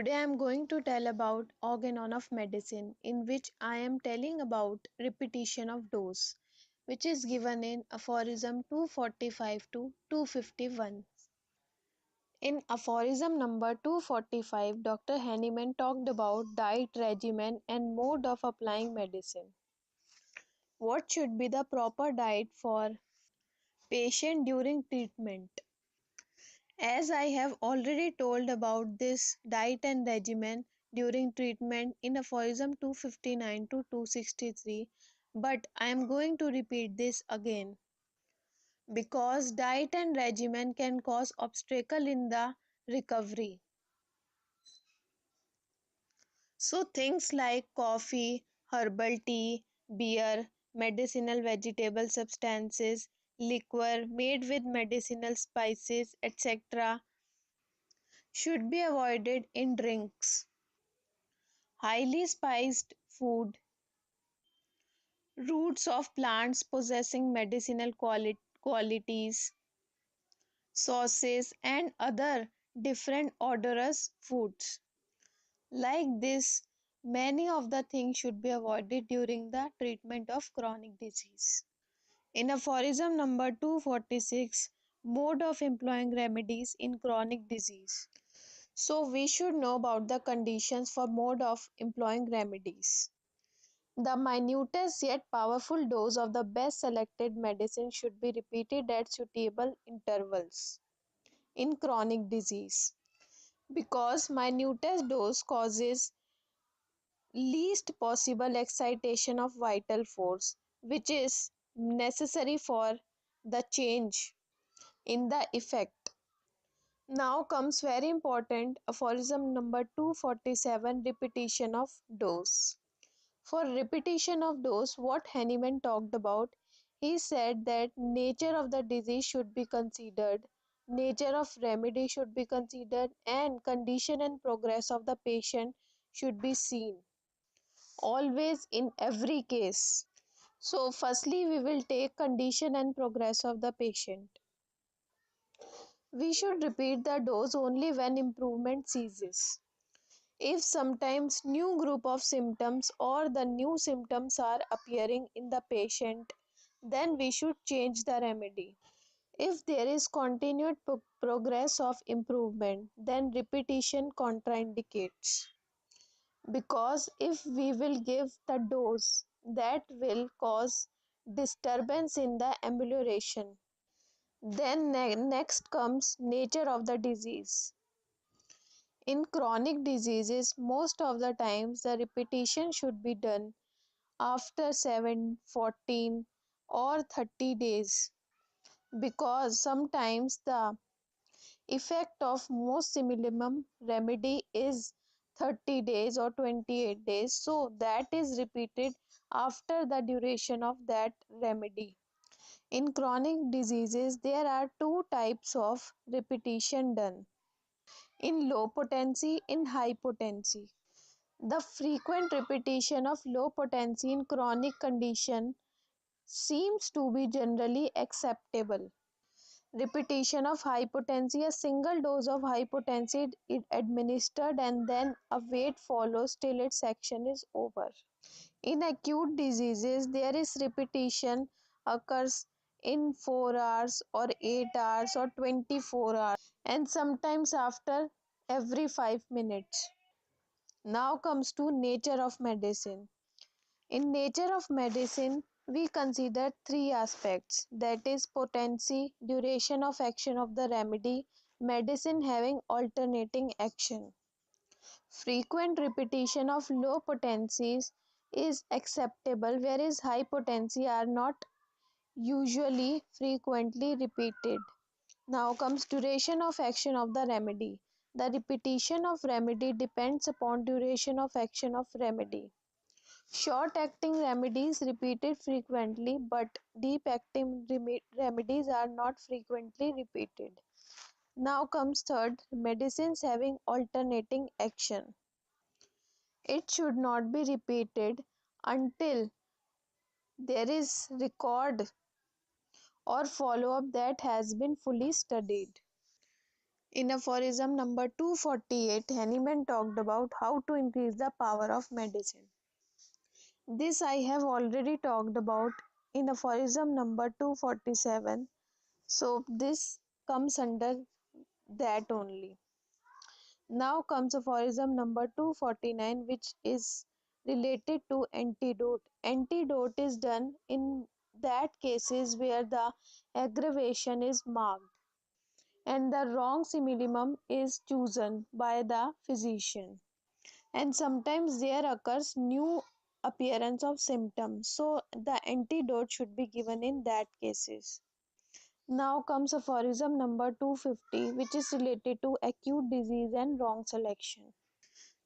Today I am going to tell about organon of medicine, in which I am telling about repetition of dose, which is given in aphorism 245 to 251. In aphorism number 245, Dr. Hahnemann talked about diet regimen and mode of applying medicine. What should be the proper diet for patient during treatment? As I have already told about this diet and regimen during treatment in aphorism 259 to 263, but I am going to repeat this again because diet and regimen can cause obstacle in the recovery. So things like coffee, herbal tea, beer, medicinal vegetable substances, liquor made with medicinal spices, etc. should be avoided in drinks. Highly spiced food, roots of plants possessing medicinal qualities, sauces, and other different odorous foods. Like this, many of the things should be avoided during the treatment of chronic disease. In aphorism number 246, mode of employing remedies in chronic disease. So we should know about the conditions for mode of employing remedies. The minutest yet powerful dose of the best selected medicine should be repeated at suitable intervals in chronic disease because minutest dose causes least possible excitation of vital force, which is necessary for the change in the effect. Now comes very important aphorism number 247, repetition of dose. For repetition of dose, what Hahnemann talked about, he said that nature of the disease should be considered, nature of remedy should be considered, and condition and progress of the patient should be seen. Always in every case. So, firstly, we will take condition and progress of the patient. We should repeat the dose only when improvement ceases. If sometimes new group of symptoms or the new symptoms are appearing in the patient, then we should change the remedy. If there is continued progress of improvement, then repetition contraindicates. Because if we will give the dose, that will cause disturbance in the amelioration. Then next comes nature of the disease. In chronic diseases, most of the times the repetition should be done after 7, 14 or 30 days because sometimes the effect of most minimum remedy is 30 days or 28 days, so that is repeated after the duration of that remedy. In chronic diseases, there are two types of repetition done, in low potency, in high potency. The frequent repetition of low potency in chronic condition seems to be generally acceptable. Repetition of high potency, a single dose of high potency is administered and then a wait follows till its action is over. In acute diseases, there is repetition occurs in 4 hours or 8 hours or 24 hours and sometimes after every 5 minutes. Now comes to nature of medicine. In nature of medicine, we consider three aspects, that is potency, duration of action of the remedy, medicine having alternating action. Frequent repetition of low potencies is acceptable, whereas high potency are not usually frequently repeated. Now comes duration of action of the remedy. The repetition of remedy depends upon duration of action of remedy. Short acting remedies repeated frequently, but deep acting remedies are not frequently repeated. Now comes third, medicines having alternating action. It should not be repeated until there is record or follow up that has been fully studied. In aphorism number 248, Hahnemann talked about how to increase the power of medicine. This I have already talked about in aphorism number 247. So this comes under that only. Now comes aphorism number 249, which is related to antidote. Antidote is done in that cases where the aggravation is marked and the wrong simillimum is chosen by the physician. And sometimes there occurs new appearance of symptoms, so the antidote should be given in that cases. Now comes aphorism number 250, which is related to acute disease and wrong selection.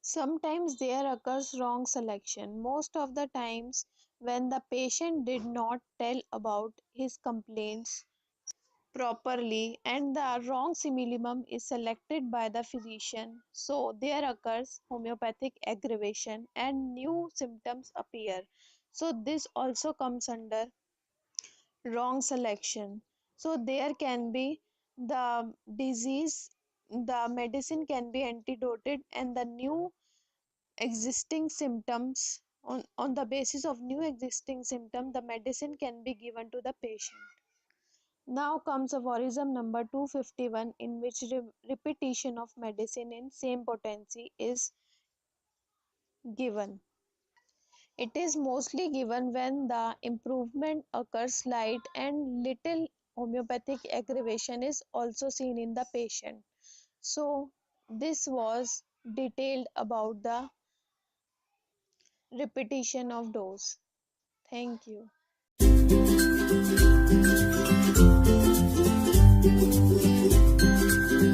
Sometimes there occurs wrong selection. Most of the times when the patient did not tell about his complaints properly and the wrong simillimum is selected by the physician, so there occurs homeopathic aggravation and new symptoms appear. So this also comes under wrong selection. So there can be the disease, the medicine can be antidoted and the new existing symptoms, on the basis of new existing symptom, the medicine can be given to the patient. Now comes aphorism number 251, in which repetition of medicine in same potency is given. It is mostly given when the improvement occurs slight and little homeopathic aggravation is also seen in the patient. So this was detailed about the repetition of dose. Thank you.